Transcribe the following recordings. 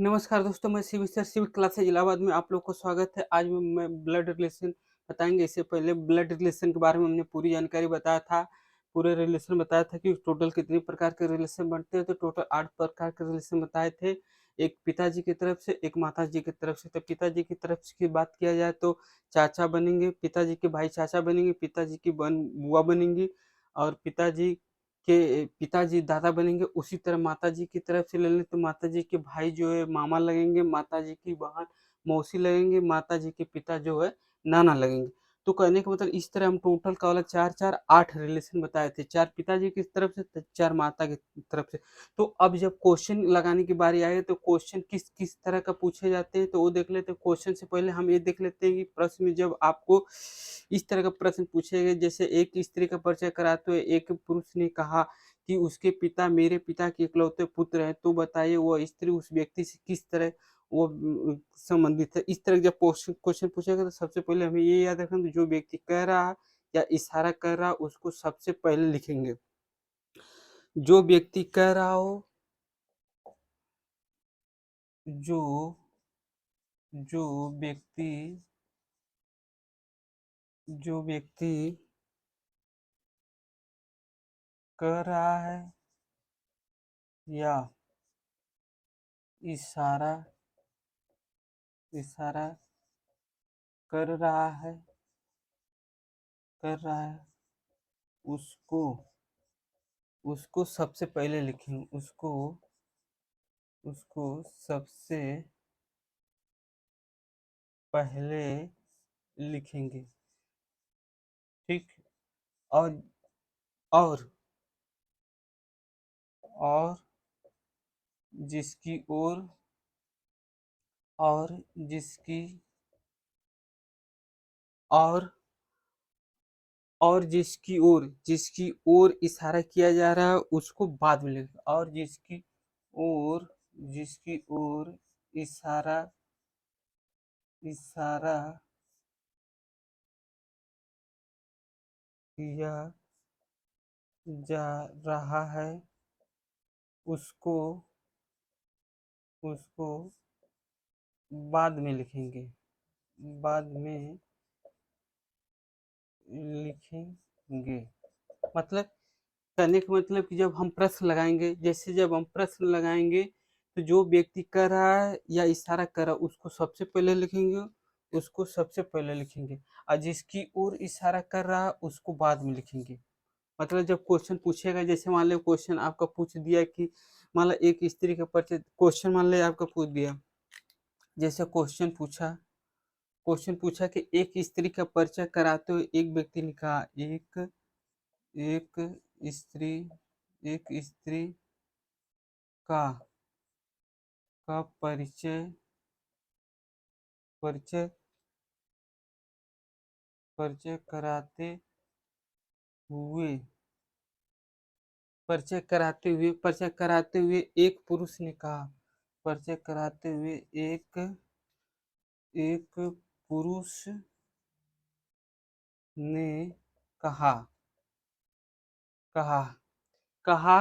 नमस्कार दोस्तों, मैं Shiv sir civic classes Allahabad में आप लोग को स्वागत है। आज मैं ब्लड रिलेशन बताएँगे। इससे पहले ब्लड रिलेशन के बारे में हमने पूरी जानकारी बताया था। पूरे रिलेशन बताया था कि टोटल कितने प्रकार के रिलेशन बनते हैं, तो टोटल 8 प्रकार के रिलेशन बताए थे। एक पिताजी की तरफ से, एक माताजी की तरफ से। तो पिताजी की तरफ से की बात किया जाए तो चाचा बनेंगे, पिताजी के भाई चाचा बनेंगे, पिताजी की बहन बुआ बनेंगी और पिताजी के पिताजी दादा बनेंगे। उसी तरह माताजी की तरफ से ले लें तो माताजी के भाई जो है मामा लगेंगे, माताजी की बहन मौसी लगेंगे, माताजी के पिता जो है नाना लगेंगे। तो कहने का मतलब इस तरह हम टोटल का वाला 4-4 8 रिलेशन बताए थे। 4 पिताजी की तरफ से तो 4 माता की तरफ से। तो अब जब क्वेश्चन लगाने की बारी आई तो क्वेश्चन किस तरह का पूछे जाते हैं तो वो देख लेते हैं। क्वेश्चन से पहले हम ये देख लेते हैं कि प्रश्न में जब आपको इस तरह का प्रश्न पूछेगा, जैसे एक स्त्री का परिचय कराते हुए एक पुरुष ने कहा कि उसके पिता मेरे पिता के इकलौते पुत्र हैं, तो बताइए वह स्त्री उस व्यक्ति से किस तरह वो संबंधित है। इस तरह जब क्वेश्चन पूछेगा तो सबसे पहले हमें ये याद रखना जो व्यक्ति कह रहा है या इशारा कर रहा है उसको सबसे पहले लिखेंगे। जो व्यक्ति कह रहा हो, जो जो व्यक्ति जो व्यक्ति कह रहा है या इशारा इशारा कर रहा है उसको उसको सबसे पहले लिखेंगे। उसको सबसे पहले लिखेंगे। ठीक। और और और जिसकी ओर और जिसकी और और जिसकी ओर इशारा किया जा रहा है उसको बाद में लिखेंगे। और जिसकी ओर इशारा इशारा किया जा रहा है उसको उसको बाद में लिखेंगे। बाद में लिखेंगे मतलब कहने का मतलब कि जब हम प्रश्न लगाएंगे, जैसे जब हम प्रश्न लगाएंगे तो जो व्यक्ति कर रहा है या इशारा कर रहा है उसको सबसे पहले लिखेंगे और जिसकी ओर इशारा कर रहा है उसको बाद में लिखेंगे। मतलब जब क्वेश्चन पूछेगा, जैसे मान लो क्वेश्चन आपका पूछ दिया कि मान लो एक स्त्री का परिचय, क्वेश्चन मान लो आपका पूछ दिया, जैसे क्वेश्चन पूछा कि एक स्त्री का परिचय कराते हुए एक व्यक्ति ने कहा एक स्त्री एक स्त्री का का परिचय परिचय कराते हुए परिचय कराते हुए एक पुरुष ने कहा परिचय कराते हुए एक पुरुष ने कहा कहा कहा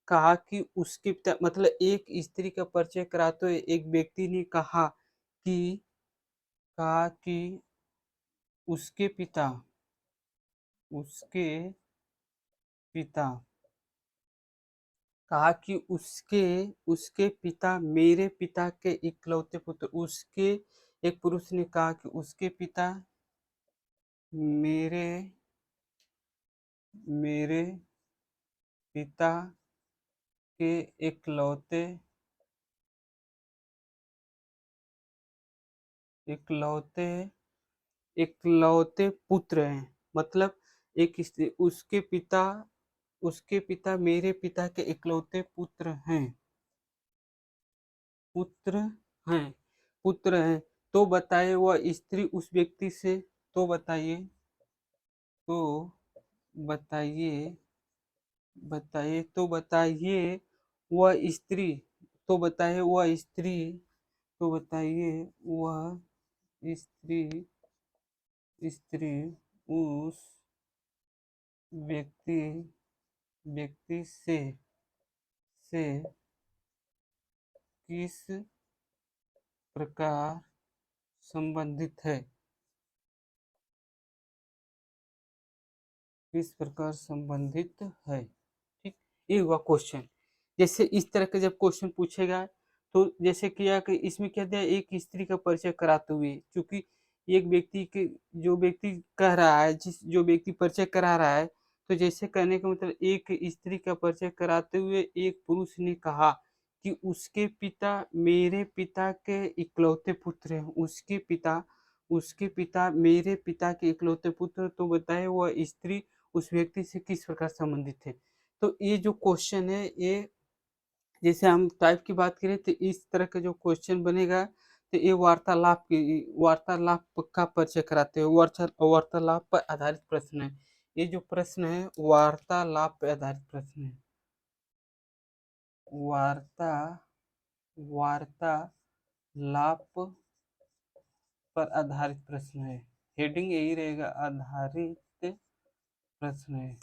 कहा कि उसके पिता मतलब एक स्त्री का परिचय कराते हुए एक व्यक्ति ने कहा कि उसके पिता उसके पिता कहा कि उसके पिता मेरे पिता के इकलौते पुत्र उसके एक पुरुष ने कहा कि उसके पिता मेरे मेरे पिता के इकलौते इकलौते इकलौते पुत्र हैं। मतलब उसके पिता मेरे पिता के इकलौते पुत्र हैं पुत्र हैं। तो बताइए वह स्त्री उस व्यक्ति से तो बताइए तो बताइए बताइए वह स्त्री तो बताइए वह स्त्री तो बताइए वह स्त्री स्त्री उस व्यक्ति व्यक्ति से किस प्रकार संबंधित है, किस प्रकार संबंधित है। ठीक, ये हुआ क्वेश्चन। जैसे इस तरह का जब क्वेश्चन पूछेगा तो जैसे किया कि इसमें क्या दिया, एक स्त्री का परिचय कराते हुए, क्योंकि एक व्यक्ति के, जो व्यक्ति कह रहा है, जिस जो व्यक्ति परिचय करा रहा है, तो जैसे कहने का मतलब एक स्त्री का परिचय कराते हुए एक पुरुष ने कहा कि उसके पिता मेरे पिता के इकलौते पुत्र हैं, उसके पिता मेरे पिता के इकलौते पुत्र, तो बताए वह स्त्री उस व्यक्ति से किस प्रकार संबंधित है। तो ये जो क्वेश्चन है, ये जैसे हम टाइप की बात करें तो इस तरह का जो क्वेश्चन बनेगा, तो ये वार्तालाप का परिचय कराते हैं, वार्तालाप पर आधारित प्रश्न है। ये जो प्रश्न है वार्तालाप पर आधारित प्रश्न है। वार्ता वार्तालाप पर आधारित प्रश्न है। हेडिंग यही रहेगा, आधारित प्रश्न है।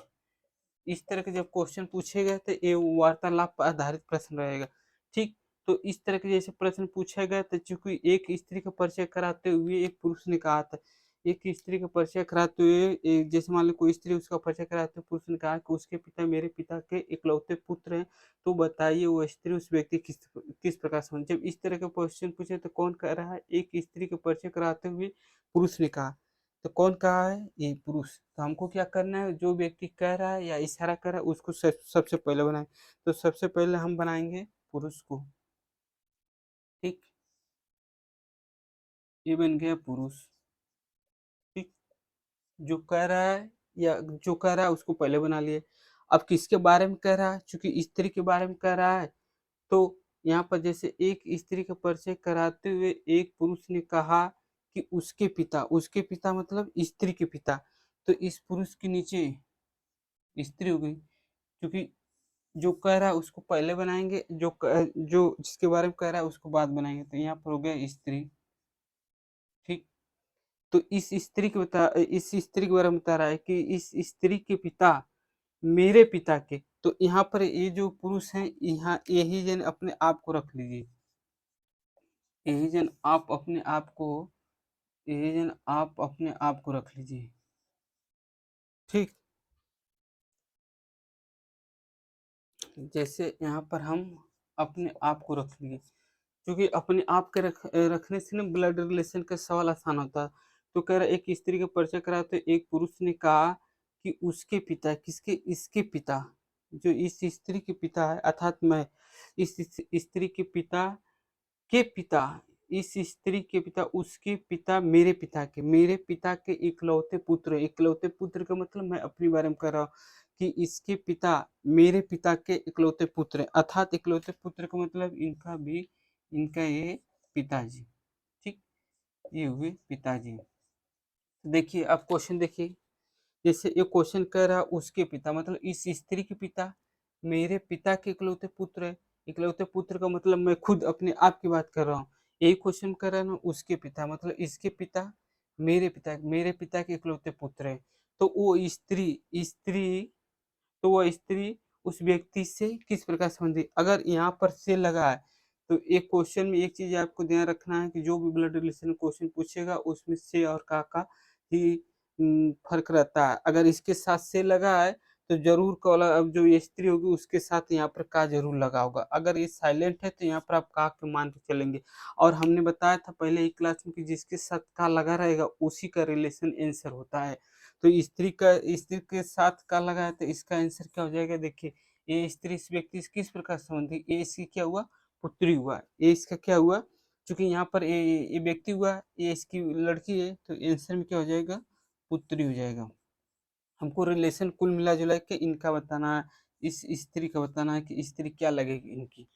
इस तरह के जब क्वेश्चन पूछे गए तो ये वार्तालाप पर आधारित प्रश्न रहेगा। ठीक, तो इस तरह के जैसे प्रश्न पूछा गया तो चूंकि एक स्त्री का परिचय कराते हुए एक पुरुष ने कहा था, एक स्त्री का परिचय कराते हुए जैसे मान लो कोई स्त्री उसका परिचय कराते हुए पुरुष ने कहा कि उसके पिता मेरे पिता के इकलौते पुत्र हैं, तो बताइए वो स्त्री उस व्यक्ति किस किस प्रकार से। जब इस तरह का क्वेश्चन पूछे तो कौन कह रहा है, एक स्त्री का परिचय कराते हुए पुरुष ने कहा, तो कौन कहा है, ये पुरुष। तो हमको क्या करना है, जो व्यक्ति कह रहा है या इशारा कर रहा है उसको सबसे पहले बनाए। तो सबसे पहले हम बनाएंगे पुरुष को। ठीक, ये बन गया पुरुष। ठीक, जो कह रहा है या जो कह रहा है उसको पहले बना लिए। अब किसके बारे में कह रहा है, चूंकि स्त्री के बारे में कह रहा है, तो यहाँ पर जैसे एक स्त्री का परिचय कराते हुए एक पुरुष ने कहा कि उसके पिता मतलब स्त्री के पिता, तो इस पुरुष के नीचे स्त्री हो गई, क्योंकि जो कह रहा है उसको पहले बनाएंगे, जो जिसके बारे में कह रहा है उसको बाद बनाएंगे, तो यहाँ पर हो गया स्त्री। ठीक, तो इस स्त्री के बारे में बता रहा है कि इस स्त्री के पिता मेरे पिता के, तो यहाँ पर ये जो पुरुष है, यहाँ यही जन अपने आप को रख लीजिए, यही जन आप अपने आप को यही जन आप अपने आप को रख लीजिए। ठीक, जैसे यहाँ पर हम अपने आप को रख लिए, क्योंकि अपने आप के रखने से ना ब्लड रिलेशन का सवाल आसान होता है। तो कह रहा एक स्त्री का परिचय करा तो एक पुरुष ने कहा कि उसके पिता, किसके, इसके पिता, जो इस स्त्री के पिता है अर्थात मैं, इस स्त्री के पिता, इस स्त्री के पिता, उसके पिता मेरे पिता के इकलौते पुत्र का मतलब मैं अपने बारे में कर रहा हूँ कि इसके पिता मेरे पिता के इकलौते पुत्र हैं, अर्थात इकलौते पुत्र का मतलब इनका ये पिताजी। ठीक, ये हुए पिताजी। तो देखिए अब क्वेश्चन देखिए, जैसे ये क्वेश्चन कह रहा उसके पिता मतलब इस स्त्री के पिता मेरे पिता के इकलौते पुत्र है, इकलौते पुत्र का मतलब मैं खुद अपने आप की बात कर रहा हूँ। यही क्वेश्चन कर रहा है ना, उसके पिता मतलब इसके पिता मेरे पिता के इकलौते पुत्र है, तो वो स्त्री तो वह स्त्री उस व्यक्ति से किस प्रकार संबंधित, अगर यहाँ पर से लगा है तो एक क्वेश्चन में एक चीज आपको ध्यान रखना है कि जो भी ब्लड रिलेशन क्वेश्चन पूछेगा उसमें से और का ही फर्क रहता है। अगर इसके साथ से लगा है तो जरूर कॉलर, अब जो ये स्त्री होगी उसके साथ यहाँ पर का जरूर लगा होगा। अगर ये साइलेंट है तो यहाँ पर आप का के मान के चलेंगे। और हमने बताया था पहले ही क्लास में कि जिसके साथ का लगा रहेगा उसी का रिलेशन आंसर होता है। तो स्त्री के साथ का लगा है तो इसका आंसर क्या हो जाएगा, देखिए ये स्त्री इस व्यक्ति से किस प्रकार संबंधी, ये इसकी क्या हुआ, पुत्री हुआ, ये इसका क्या हुआ, क्योंकि यहाँ पर ये व्यक्ति हुआ, ये इसकी लड़की है, तो आंसर में क्या हो जाएगा, पुत्री हो जाएगा। हमको रिलेशन कुल मिला जुला के इनका बताना है, इस स्त्री का बताना है कि स्त्री क्या लगेगी इनकी।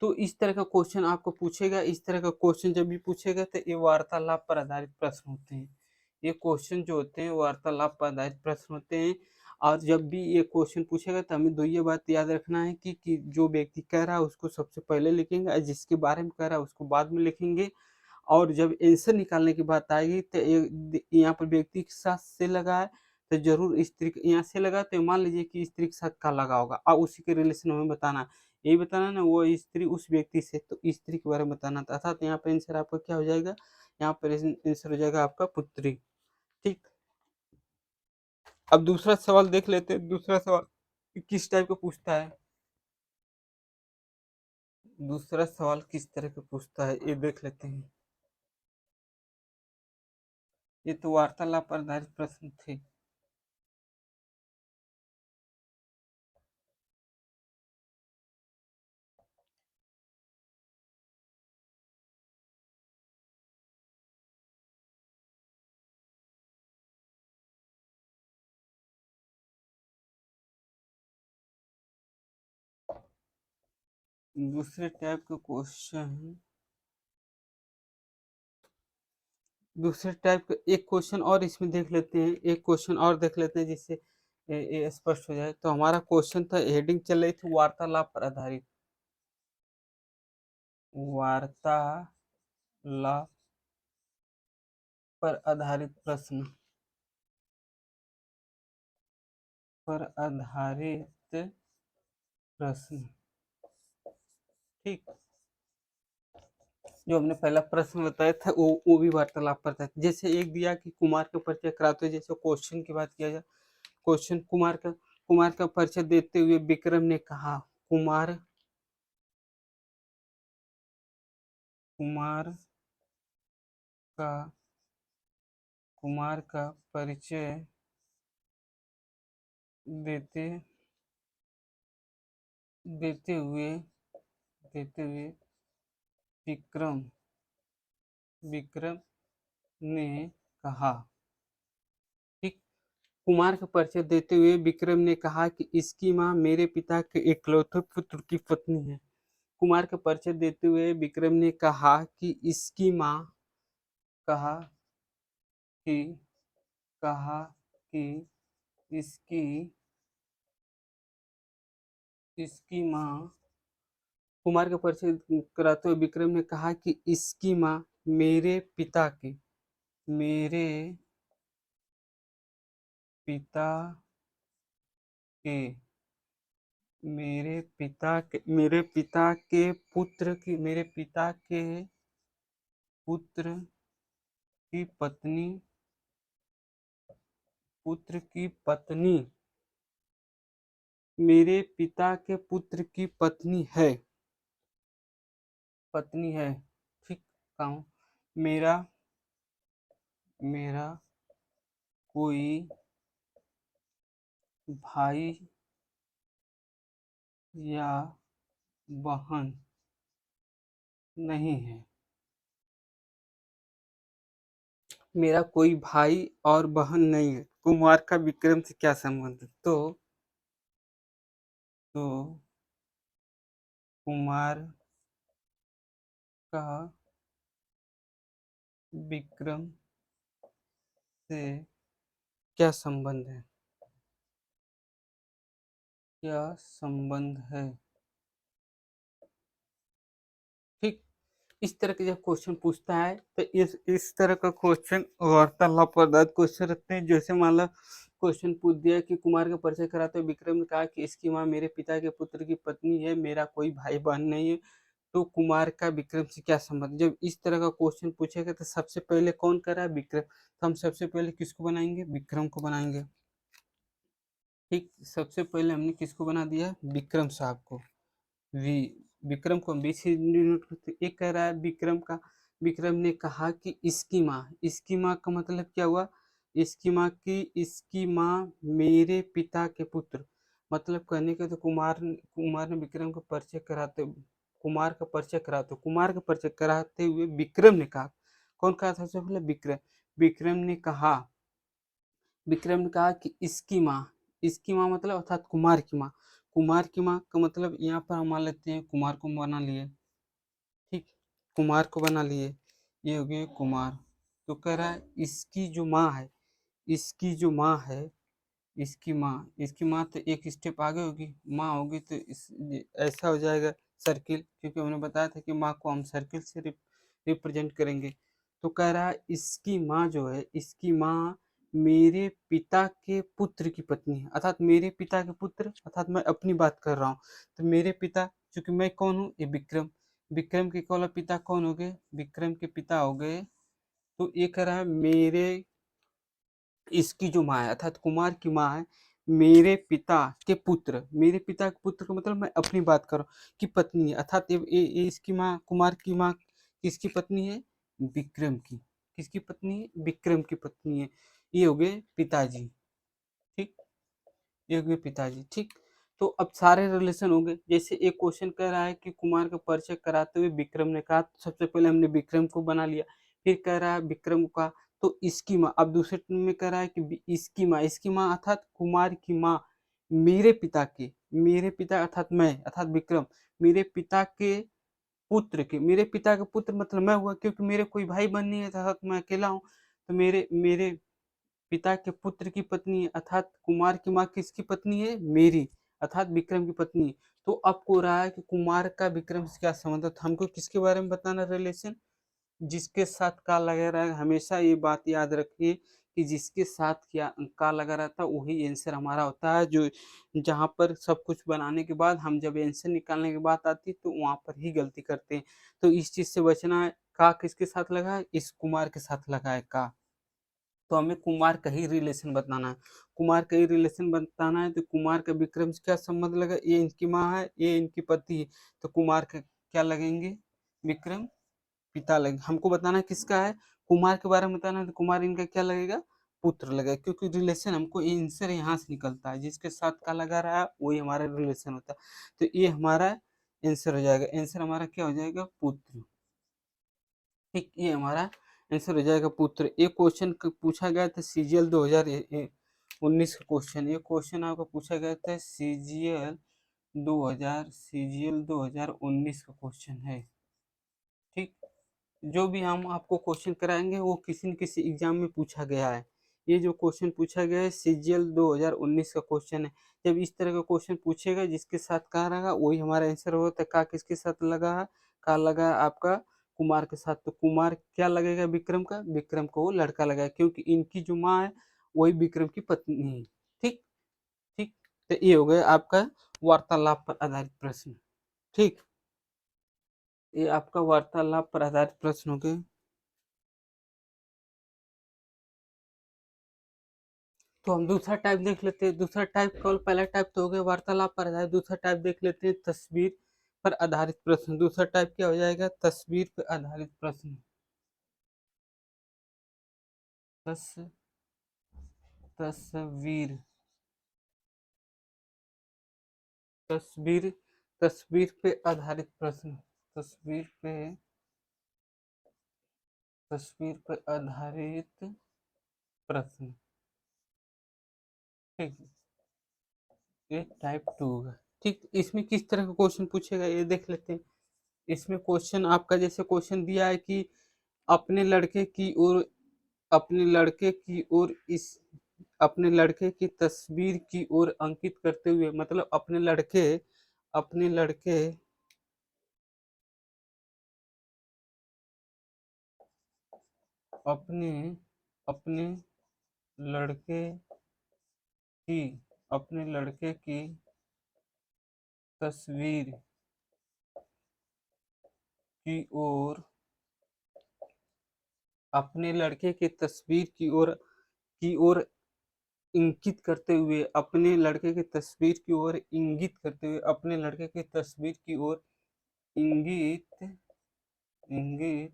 तो इस तरह का क्वेश्चन आपको पूछेगा, इस तरह का क्वेश्चन जब भी पूछेगा तो ये वार्तालाप पर आधारित प्रश्न होते हैं। ये क्वेश्चन जो होते हैं वार्तालाप पर आधारित प्रश्न होते हैं। और जब भी ये क्वेश्चन पूछेगा तो हमें दो ये बात याद रखना है कि जो व्यक्ति कह रहा है उसको सबसे पहले लिखेंगे और जिसके बारे में कह रहा है उसको बाद में लिखेंगे। और जब आंसर निकालने की बात आएगी तो यहाँ पर व्यक्ति के साथ से लगा है तो जरूर स्त्री यहाँ से लगा तो मान लीजिए कि स्त्री के साथ का लगा होगा और उसी के रिलेशन हमें बताना। यही बताना ना, वो स्त्री उस व्यक्ति से, तो स्त्री के बारे में बताना था, अर्थात यहाँ पे आंसर आपका क्या हो जाएगा, यहाँ पर आंसर हो जाएगा आपका पुत्री। ठीक, अब दूसरा सवाल देख लेते हैं, दूसरा सवाल किस टाइप का पूछता है, दूसरा सवाल किस तरह का पूछता है ये देख लेते हैं। ये तो वार्तालाप पर आधारित प्रश्न थे। दूसरे टाइप का क्वेश्चन, दूसरे टाइप का एक क्वेश्चन और इसमें देख लेते हैं, एक क्वेश्चन और देख लेते हैं जिससे ये स्पष्ट हो जाए। तो हमारा क्वेश्चन था, हेडिंग चल रही थी वार्तालाप पर आधारित, वार्तालाप पर आधारित प्रश्न, पर आधारित प्रश्न। ठीक, जो हमने पहला प्रश्न बताया था वो भी वार्तालाप पर था। जैसे एक दिया कि कुमार का परिचय कराते हुए, जैसे क्वेश्चन की बात किया जाए, क्वेश्चन कुमार का परिचय देते हुए विक्रम ने कहा, कुमार कुमार का कुमार का परिचय देते देते हुए देते हुए विक्रम विक्रम ने कहा। ठीक, कुमार का परिचय देते हुए विक्रम ने कहा कि इसकी माँ मेरे पिता के इकलौते पुत्र की पत्नी है। कुमार का परिचय देते हुए विक्रम ने कहा कि इसकी माँ कहा कि कहा कि इसकी इसकी माँ कुमार का परिचय कराते हुए विक्रम ने कहा कि इसकी माँ मेरे पिता के मेरे पिता के मेरे पिता के पुत्र की मेरे पिता के पुत्र की पत्नी पुत्र की पत्नी मेरे पिता के पुत्र की पत्नी है। ठीक, कहूँ मेरा मेरा कोई भाई या बहन नहीं है। मेरा कोई भाई और बहन नहीं है। कुमार का विक्रम से क्या संबंध है? तो कुमार का विक्रम से क्या संबंध है? क्या संबंध है? ठीक, इस तरह के जब क्वेश्चन पूछता है तो इस तरह का क्वेश्चन वार्तालाप पर आधारित क्वेश्चन रखते हैं। जैसे मान लो क्वेश्चन पूछ दिया कि कुमार का परिचय कराते हुए विक्रम ने कहा कि इसकी माँ मेरे पिता के पुत्र की पत्नी है, मेरा कोई भाई बहन नहीं है, तो कुमार का विक्रम से क्या संबंध। जब इस तरह का क्वेश्चन पूछेगा तो सबसे पहले कौन कर रहा है, विक्रम, तो हम सबसे पहले किसको बनाएंगे, विक्रम को बनाएंगे। ठीक, सबसे पहले हमने किसको बना दिया, विक्रम साहब को। वी विक्रम को हम बी से डिनोट करते हैं। एक कह रहा है विक्रम ने कहा कि इसकी माँ का मतलब क्या हुआ, इसकी माँ मेरे पिता के पुत्र, मतलब कहने के तो कुमार ने विक्रम का परिचय कराते कुमार का परिचय कराते हुए विक्रम ने कहा, कौन कहा था सबसे पहले, विक्रम ने कहा कि इसकी माँ मतलब अर्थात कुमार की माँ का मतलब यहाँ पर हम मान लेते हैं कुमार को बना लिए। ठीक, कुमार को बना लिए, ये हो गए कुमार। तो कह रहा है इसकी जो माँ है इसकी माँ तो एक स्टेप आगे होगी, माँ होगी तो ऐसा हो जाएगा सर्किल, क्योंकि हमने बताया था कि माँ को हम सर्किल से रिप्रेजेंट करेंगे। तो कह रहा है इसकी माँ जो है, इसकी माँ मेरे पिता के पुत्र की पत्नी है, अर्थात मेरे पिता के पुत्र, अर्थात मैं अपनी बात कर रहा हूँ, तो मेरे पिता चूंकि मैं कौन हूँ, ये विक्रम। विक्रम के कौन पिता कौन हो गए, विक्रम के पिता हो गए। तो ये कह रहा है मेरे, इसकी जो माँ है अर्थात कुमार की माँ है, मेरे पिता के पुत्र, मेरे पिता के पुत्र का मतलब मैं अपनी बात कर रहा हूँ कि पत्नी है, अर्थात ये इसकी माँ, कुमार की माँ किसकी पत्नी है, विक्रम की। किसकी पत्नी है, विक्रम की पत्नी है। ये हो गए पिताजी। ठीक, ये हो गए पिताजी। ठीक, तो अब सारे रिलेशन हो गए। जैसे एक क्वेश्चन कह रहा है कि कुमार का परिचय कराते हुए विक्रम ने कहा, तो सबसे पहले हमने विक्रम को बना लिया। फिर कह रहा है विक्रम का, तो इसकी माँ, अब दूसरे में कह रहा है कि इसकी माँ अर्थात कुमार की माँ मेरे पिता के, मेरे पिता अर्थात मैं अर्थात विक्रम, मेरे पिता के पुत्र के, मेरे पिता के पुत्र मतलब मैं हुआ, क्योंकि मेरे कोई भाई बहन नहीं है अर्थात मैं अकेला हूँ। तो मेरे मेरे पिता के पुत्र की पत्नी अर्थात कुमार की माँ किसकी पत्नी है, मेरी अर्थात विक्रम की पत्नी। तो अब को रहा है कि कुमार का विक्रम से क्या संबंध है, तो हमको किसके बारे में बताना रिलेशन, जिसके साथ का लगा रहा है। हमेशा ये बात याद रखिए कि जिसके साथ क्या का लगा रहता है वही आंसर हमारा होता है। जो जहाँ पर सब कुछ बनाने के बाद हम जब आंसर निकालने की बात आती है तो वहाँ पर ही गलती करते हैं। तो इस चीज से बचना है। का किसके साथ लगा है, इस कुमार के साथ लगा है का। तो हमें कुमार का ही रिलेशन बताना है। कुमार का ही रिलेशन बताना है तो कुमार का विक्रम से क्या संबंध लगा, ये इनकी माँ है, ये इनकी पति है। तो कुमार का क्या लगेंगे, विक्रम पिता लगे। हमको बताना है किसका है, कुमार के बारे में बताना है, तो कुमार इनका क्या लगेगा, पुत्र लगेगा। क्योंकि रिलेशन हमको आंसर यहाँ से निकलता है, जिसके साथ का लगा रहा है वही हमारा रिलेशन होता है। तो ये हमारा आंसर हो जाएगा। आंसर हमारा क्या हो जाएगा, पुत्र। ठीक, ये हमारा आंसर हो जाएगा पुत्र। एक क्वेश्चन पूछा गया था सीजीएल 2019 का क्वेश्चन, ये क्वेश्चन आपको पूछा गया था सीजीएल 2019 का क्वेश्चन है। ठीक, जो भी हम आपको क्वेश्चन कराएंगे वो किसी न किसी एग्जाम में पूछा गया है। ये जो क्वेश्चन पूछा गया है सीजीएल 2019 का क्वेश्चन है। जब इस तरह का क्वेश्चन पूछेगा जिसके साथ का रहेगा वही हमारा आंसर होगा। तो का किसके साथ लगा है, का लगा है आपका कुमार के साथ। तो कुमार क्या लगेगा, विक्रम का, विक्रम को वो लड़का लगा क्योंकि इनकी जो माँ है वही विक्रम की पत्नी है। ठीक, ठीक, तो ये हो गया आपका वार्तालाप पर आधारित प्रश्न। ठीक, ये आपका वार्तालाप पर आधारित प्रश्न हो गए। तो हम दूसरा टाइप देख लेते हैं। दूसरा टाइप केवल, पहला टाइप तो हो गया वार्तालाप पर आधारित, दूसरा टाइप देख लेते हैं तस्वीर पर आधारित प्रश्न। दूसरा टाइप क्या हो जाएगा, तस्वीर पर आधारित प्रश्न। तस तस्वीर तस्वीर तस्वीर पे आधारित प्रश्न। तस्वीर पे तस्वीर पर आधारित प्रश्न। ठीक, ये टाइप 2 है। ठीक, इसमें किस तरह का क्वेश्चन पूछेगा ये देख लेते हैं। इसमें क्वेश्चन आपका जैसे क्वेश्चन दिया है कि अपने लड़के की ओर, अपने लड़के की ओर इस अपने लड़के की तस्वीर की ओर अंकित करते हुए, मतलब अपने लड़के अपने अपने लड़के की अपने लड़के की तस्वीर की ओर अपने लड़के की तस्वीर की ओर इंगित करते हुए, अपने लड़के की तस्वीर की ओर इंगित करते हुए, अपने लड़के की तस्वीर की ओर इंगित इंगित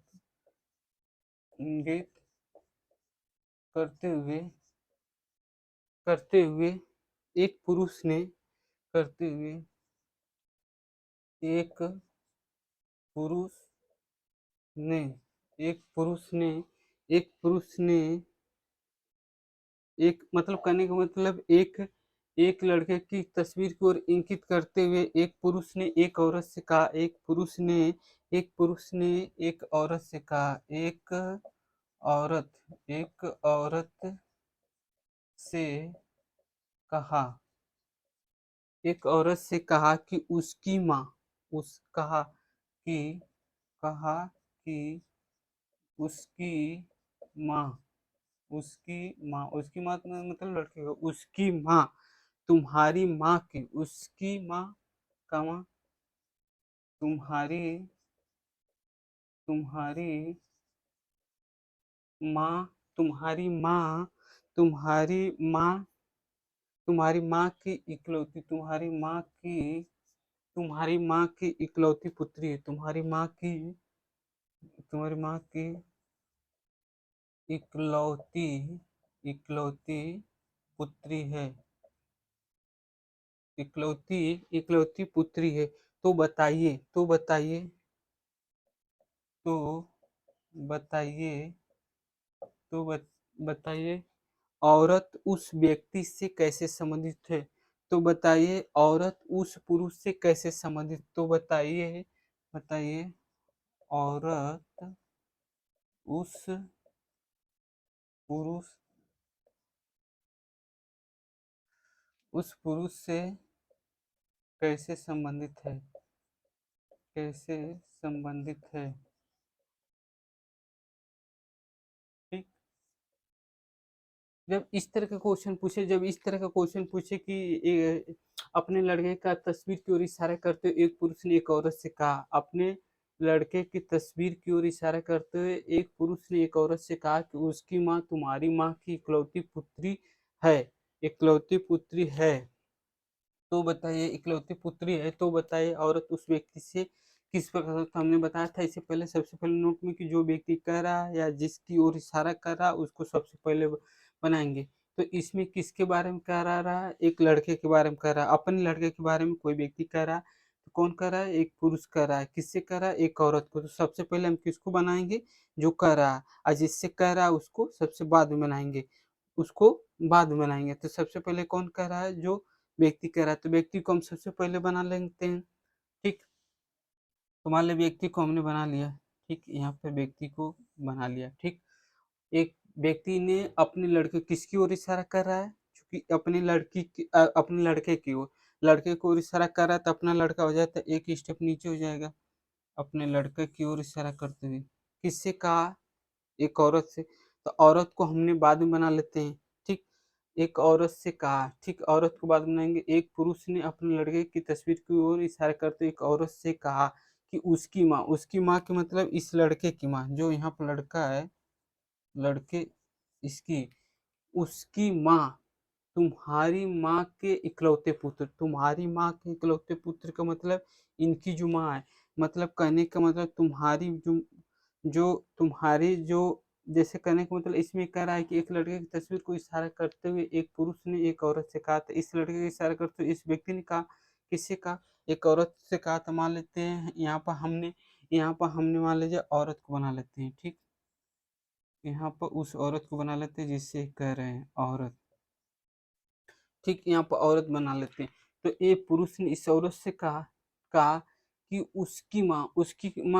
इंगित करते हुए करते हुए एक पुरुष ने करते हुए एक पुरुष ने एक पुरुष ने एक पुरुष ने एक मतलब करने का मतलब एक एक लड़के की तस्वीर की ओर इंगित करते हुए एक पुरुष ने एक औरत से कहा, एक पुरुष ने एक औरत से कहा, औरत एक औरत से कहा एक औरत से कहा कि उसकी माँ उस कहा कि उसकी माँ उसकी माँ तो मतलब लड़के को, उसकी माँ तुम्हारी माँ की, उसकी माँ का माँ तुम्हारी तुम्हारी माँ तुम्हारी माँ तुम्हारी माँ तुम्हारी माँ की इकलौती तुम्हारी माँ की इकलौती पुत्री है। तुम्हारी माँ की इकलौती इकलौती पुत्री है। इकलौती इकलौती पुत्री है। तो बताइए तो बताइए तो बताइए औरत उस व्यक्ति से कैसे संबंधित है। तो बताइए औरत उस पुरुष से कैसे संबंधित। तो बताइए औरत उस पुरुष से कैसे संबंधित है। कैसे संबंधित है। ठीक। जब इस तरह का क्वेश्चन पूछे कि अपने लड़के का तस्वीर की ओर इशारा करते हुए एक पुरुष ने एक औरत से कहा। अपने लड़के की तस्वीर की ओर इशारा करते हुए एक पुरुष ने एक औरत से कहा कि उसकी माँ तुम्हारी माँ की इकलौती पुत्री है। इकलौती पुत्री है। तो बताइए इकलौती पुत्री है। तो बताइए औरत उस व्यक्ति से किस प्रकार। तो हमने बताया था इससे पहले, सबसे पहले नोट में, कि जो व्यक्ति कह रहा है या जिसकी ओर इशारा कर रहा है उसको सबसे पहले बनाएंगे। तो इसमें किसके बारे में कह रहा है। एक लड़के के बारे में कह रहा है। अपने लड़के के बारे में कोई व्यक्ति कह रहा है। तो कौन कह रहा है। एक पुरुष कह रहा है। किससे कह रहा है। एक औरत को। तो सबसे पहले हम किसको बनाएंगे। जो कह रहा है। और जिससे कह रहा है उसको सबसे बाद में बनाएंगे। तो सबसे पहले कौन कह रहा है। जो व्यक्ति कह रहा है। तो व्यक्ति को हम सबसे पहले बना लेते हैं। ठीक। तो मान लिया व्यक्ति को हमने बना लिया। ठीक। यहाँ पे व्यक्ति को बना लिया। ठीक। एक व्यक्ति ने अपने लड़के, किसकी ओर इशारा कर रहा है। क्योंकि अपने लड़के की ओर, लड़के को ओर इशारा कर रहा है तो अपना लड़का हो जाता है, एक स्टेप नीचे हो जाएगा। अपने लड़के की ओर इशारा करते हुए किससे कहा। एक औरत से। तो औरत को हमने बाद में बना लेते हैं। ठीक। एक औरत से कहा। ठीक। औरत को बाद में बनाएंगे। एक पुरुष ने अपने लड़के की तस्वीर की ओर इशारा करते हुए एक औरत से कहा कि उसकी माँ के मतलब इस लड़के की माँ, जो यहाँ पर लड़का है, लड़के, इसकी उसकी माँ तुम्हारी माँ के इकलौते पुत्र। तुम्हारी माँ के इकलौते पुत्र का मतलब इनकी जो माँ है। मतलब कहने का मतलब तुम्हारी जो तुम्हारी जो जैसे कहने का मतलब इसमें कह रहा है कि एक लड़के की तस्वीर को इशारा करते हुए एक पुरुष ने एक औरत से कहा था। इस लड़के का इशारा करते हुए इस व्यक्ति ने कहा। किससे कहा। एक औरत से कहा। तो मान लेते हैं यहाँ पर हमने मान लीजिए औरत को बना लेते हैं। ठीक। यहाँ पर उस औरत को बना लेते हैं जिससे कह रहे हैं औरत। ठीक। यहाँ पर औरत बना लेते हैं। तो एक पुरुष ने इस औरत से कहा कि उसकी माँ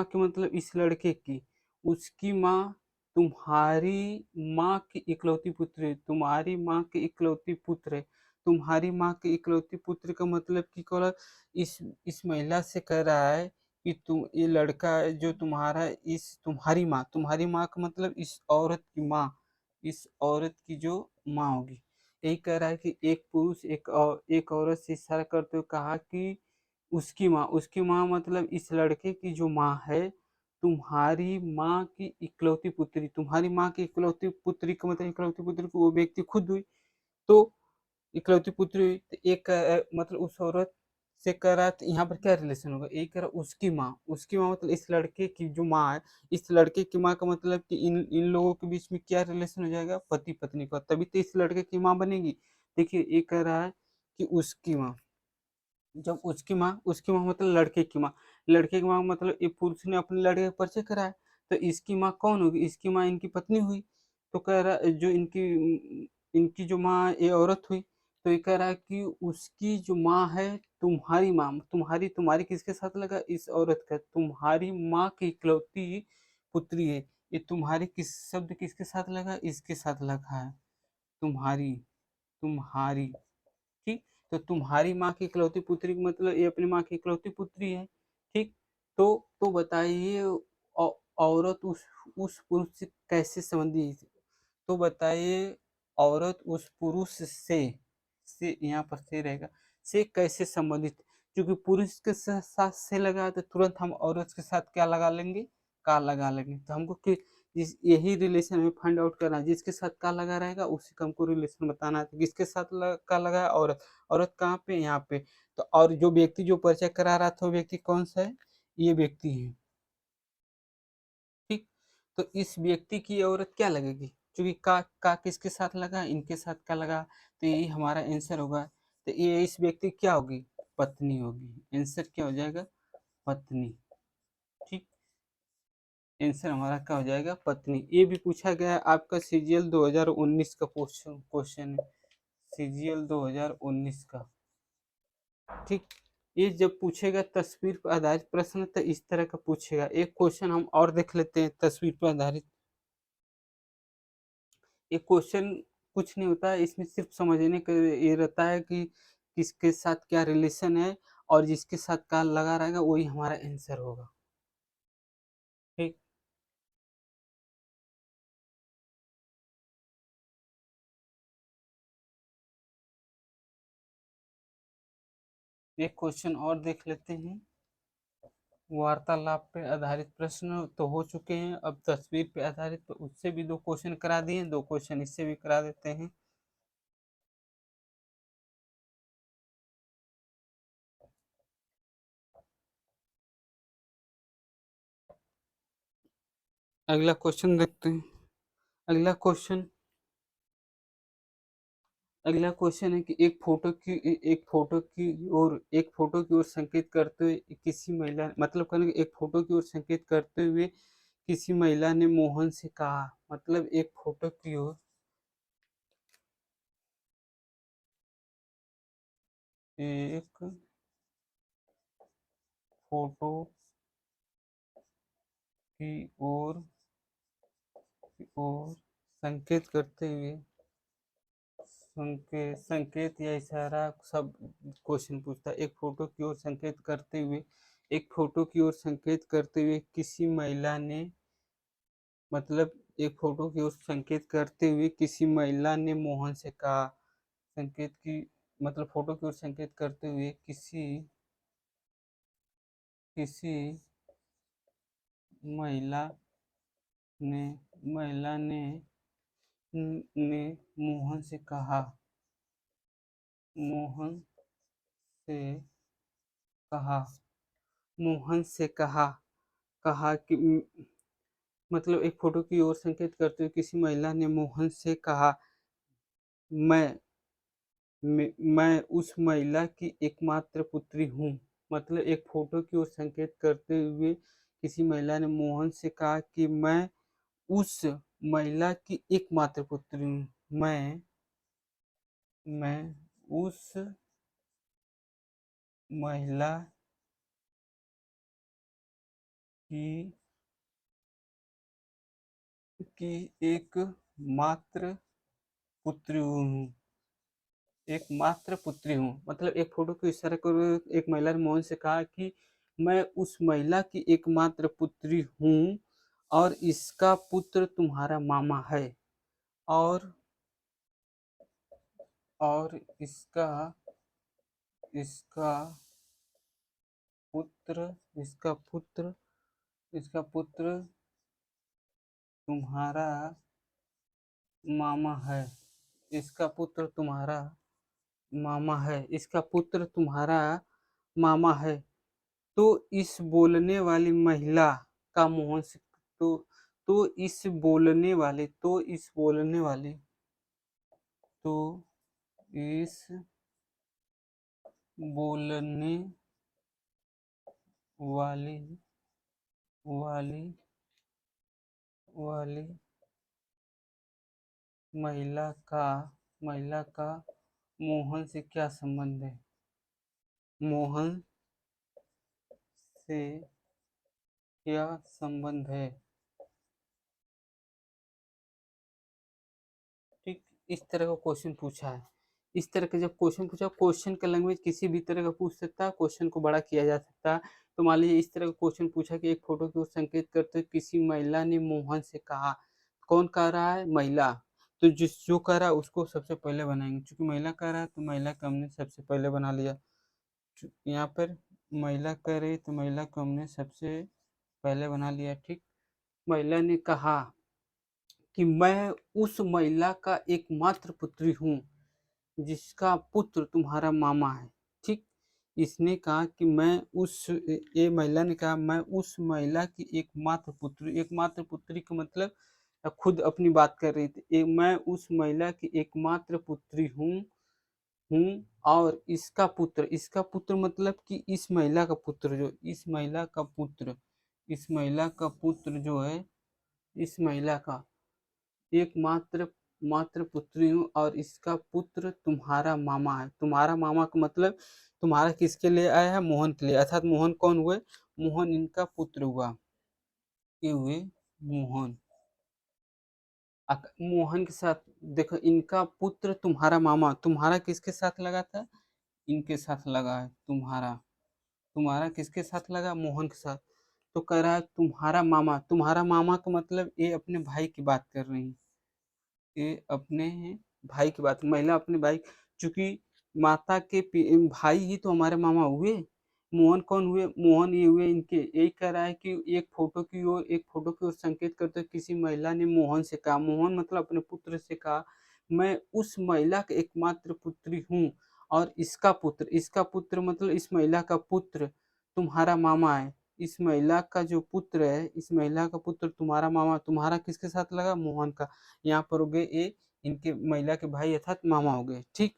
के मतलब इस लड़के की, उसकी माँ तुम्हारी माँ की इकलौती पुत्र है। तुम्हारी माँ के इकलौती पुत्र है। तुम्हारी माँ के इकलौती पुत्र का मतलब कि इस महिला से कह रहा है कि तुम, ये लड़का है जो तुम्हारा, इस तुम्हारी माँ का मतलब इस औरत की जो माँ होगी। यही कह रहा है कि एक पुरुष एक औरत से इशारा करते हुए कहा कि उसकी माँ मतलब इस लड़के की जो माँ है, तुम्हारी माँ की इकलौती पुत्री। तुम्हारी माँ की इकलौती पुत्री का मतलब इकलौती पुत्री को वो व्यक्ति खुद हुई। तो इकलौती पुत्री हुई। तो एक मतलब उस औरत से कह रहा है। तो यहाँ पर क्या रिलेशन होगा। एक कह रहा उसकी माँ मतलब इस लड़के की जो माँ है, इस लड़के की माँ का मतलब कि इन इन लोगों के बीच में क्या रिलेशन हो जाएगा। पति पत्नी का। तभी तो इस लड़के की माँ बनेगी। देखिए ये कह रहा है कि उसकी माँ, जब उसकी माँ मतलब लड़के की माँ मतलब एक पुरुष ने अपने लड़के का परिचय कराया। तो इसकी माँ कौन होगी। इसकी माँ इनकी पत्नी हुई। तो कह रहा है जो इनकी इनकी जो माँ ये औरत हुई। तो ये कह रहा है कि उसकी जो माँ है तुम्हारी माँ, तुम्हारी किसके साथ लगा। इस औरत का। तुम्हारी माँ की इकलौती पुत्री है। ये तुम्हारी किस शब्द किसके साथ लगा। इसके साथ लगा है। तुम्हारी तुम्हारी ठीक। तो तुम्हारी माँ की इकलौती पुत्री का मतलब ये अपनी माँ की इकलौती पुत्री है। ठीक। तो बताइए औरत उस पुरुष से कैसे संबंधित। तो बताइए औरत उस पुरुष से यहाँ पर से रहेगा, से कैसे संबंधित। क्योंकि पुरुष के साथ से लगा है तो तुरंत हम औरत के साथ क्या लगा लेंगे, का लगा लेंगे। तो हमको कि यही रिलेशन में फाइंड आउट करना है, जिसके साथ का लगा रहेगा उसी का हमको रिलेशन बताना है। तो किसके साथ का लगा है, औरत। औरत कहाँ पे, यहाँ पे। तो और जो व्यक्ति जो परिचय करा रहा था वो व्यक्ति कौन सा है, ये व्यक्ति है। ठीक। तो इस व्यक्ति की औरत क्या लगेगी, क्योंकि का किसके साथ लगा, इनके साथ का लगा, तो यही हमारा आंसर होगा। तो ये इस व्यक्ति क्या होगी, पत्नी होगी। आंसर क्या हो जाएगा, पत्नी। ठीक। आंसर हमारा क्या हो जाएगा, पत्नी। ये भी पूछा गया है आपका सीजीएल 2019 का क्वेश्चन है, सीजीएल 2019 का। ठीक। ये जब पूछेगा तस्वीर पर आधारित प्रश्न तो इस तरह का पूछेगा। एक क्वेश्चन हम और देख लेते हैं तस्वीर पर आधारित। ये क्वेश्चन कुछ नहीं होता है, इसमें सिर्फ समझने का ये रहता है कि किसके साथ क्या रिलेशन है, और जिसके साथ का लगा रहेगा वही हमारा आंसर होगा। ठीक। एक क्वेश्चन और देख लेते हैं। वार्तालाप पे आधारित प्रश्न तो हो चुके हैं, अब तस्वीर पे आधारित तो उससे भी 2 क्वेश्चन करा दिए, 2 क्वेश्चन इससे भी करा देते हैं। अगला क्वेश्चन देखते हैं। अगला क्वेश्चन अगला क्वेश्चन है कि एक फोटो की ओर संकेत करते हुए किसी महिला, मतलब कहने एक फोटो की ओर संकेत करते हुए किसी महिला ने मोहन से कहा। मतलब एक फोटो की ओर एक फोटो की ओर संकेत करते हुए, संकेत या इशारा सब क्वेश्चन पूछता है। एक फोटो की ओर संकेत करते हुए, एक फोटो की ओर संकेत करते हुए किसी महिला ने, मतलब एक फोटो की ओर संकेत करते हुए किसी महिला ने मोहन से कहा। संकेत की मतलब फोटो की ओर संकेत करते हुए किसी किसी महिला ने ने मोहन से कहा, मोहन से कहा मोहन से कहा कि मतलब एक फोटो की ओर संकेत करते हुए किसी महिला ने मोहन से कहा, मैं मैं उस महिला की एकमात्र पुत्री हूँ। मतलब एक फोटो की ओर संकेत करते हुए किसी महिला ने मोहन से कहा कि मैं उस महिला की एकमात्र पुत्री हूँ। मैं उस महिला की एक मात्र पुत्री हूँ, एकमात्र पुत्री हूँ। मतलब एक फोटो को इशारा कर एक महिला ने मोहन से कहा कि मैं उस महिला की एकमात्र पुत्री हूँ और इसका पुत्र तुम्हारा मामा है, और और इसका पुत्र इसका पुत्र इसका पुत्र तुम्हारा मामा है। इसका पुत्र तुम्हारा मामा है। इसका पुत्र तुम्हारा मामा है। तो इस बोलने वाली महिला का मोहन से तो इस बोलने वाले तो इस बोलने वाली वाली वाली महिला का मोहन से क्या संबंध है, मोहन से क्या संबंध है। ठीक। इस तरह का क्वेश्चन पूछा है। इस तरह का जब क्वेश्चन पूछा, क्वेश्चन का लैंग्वेज किसी भी तरह का पूछ सकता है, क्वेश्चन को बड़ा किया जा सकता है। तो मान लीजिए इस तरह का क्वेश्चन पूछा कि एक फोटो की ओर संकेत करते हुए किसी महिला ने मोहन से कहा। कौन कह रहा है, महिला। तो जो कह रहा है उसको सबसे पहले बनाएंगे, क्योंकि महिला कह रहा है तो महिला का हमने सबसे पहले बना लिया। यहाँ पर महिला कह रही तो महिला को हमने सबसे पहले बना लिया। ठीक, महिला ने कहा कि मैं उस महिला का एकमात्र पुत्री हूँ जिसका पुत्र तुम्हारा मामा है। ठीक, इसने कहा कि मैं उस ये महिला ने कहा मैं उस महिला की एकमात्र पुत्री का मतलब खुद अपनी बात कर रही थी। मैं उस महिला की एकमात्र पुत्री हूँ और इसका पुत्र मतलब कि इस महिला का पुत्र जो है, इस महिला का एकमात्र मात्र पुत्री हूँ और इसका पुत्र तुम्हारा मामा है। तुम्हारा मामा का मतलब तुम्हारा किसके लिए आया है? मोहन के लिए। अर्थात मोहन कौन हुए? मोहन इनका पुत्र हुआ। ये हुए मोहन। मोहन के साथ देखो, इनका पुत्र तुम्हारा मामा, तुम्हारा किसके साथ लगा था? इनके साथ लगा है। तुम्हारा किसके साथ लगा? मोहन के साथ। तो कह रहा है तुम्हारा मामा का मतलब ये अपने भाई की बात कर रही है। ये अपने भाई की बात, महिला अपने भाई, चूंकि माता के भाई ही तो हमारे मामा हुए। मोहन कौन हुए? मोहन ये हुए इनके। यही कह रहा है कि एक फोटो की ओर संकेत करते हुए किसी महिला ने मोहन से कहा, मोहन मतलब अपने पुत्र से कहा, मैं उस महिला का एकमात्र पुत्री हूँ और इसका पुत्र मतलब इस महिला का पुत्र तुम्हारा मामा है। इस महिला का जो पुत्र है, इस महिला का पुत्र तुम्हारा मामा, तुम्हारा किसके साथ लगा? मोहन का। यहाँ पर हो गए ए इनके महिला के भाई अर्थात मामा हो गए। ठीक,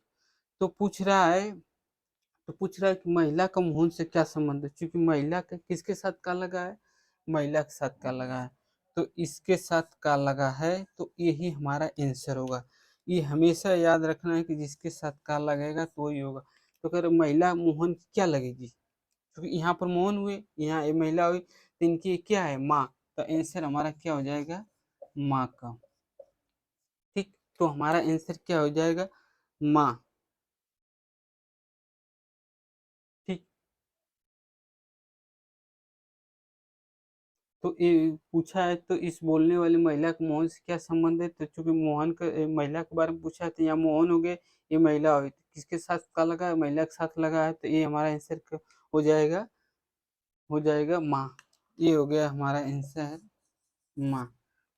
तो पूछ रहा है कि महिला का मोहन से क्या संबंध है? क्योंकि महिला का किसके साथ का लगा है? महिला के साथ का लगा है, तो इसके साथ का लगा है, तो यही हमारा आंसर होगा। ये हमेशा याद रखना है कि जिसके साथ का लगेगा तो वही होगा। तो अगर महिला मोहन की क्या लगेगी? क्योंकि यहाँ पर मोहन हुए, यहाँ ये महिला हुई, तो इनकी क्या है? माँ। तो आंसर हमारा क्या हो जाएगा? माँ का। ठीक, तो हमारा आंसर क्या हो जाएगा? माँ। ठीक, तो ये पूछा है तो इस बोलने वाली महिला का मोहन से क्या संबंध है? तो चूंकि महिला के बारे में पूछा है तो यहाँ मोहन हो गए, ये महिला हुई, तो किसके साथ का लगा है? महिला के साथ लगा है, तो ये हमारा आंसर हो जाएगा माँ। ये हो गया हमारा आंसर माँ।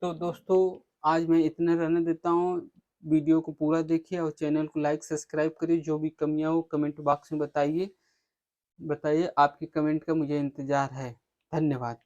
तो दोस्तों, आज मैं इतना रहने देता हूँ। वीडियो को पूरा देखिए और चैनल को लाइक सब्सक्राइब करिए। जो भी कमियाँ हो कमेंट बॉक्स में बताइए। आपके कमेंट का मुझे इंतजार है। धन्यवाद।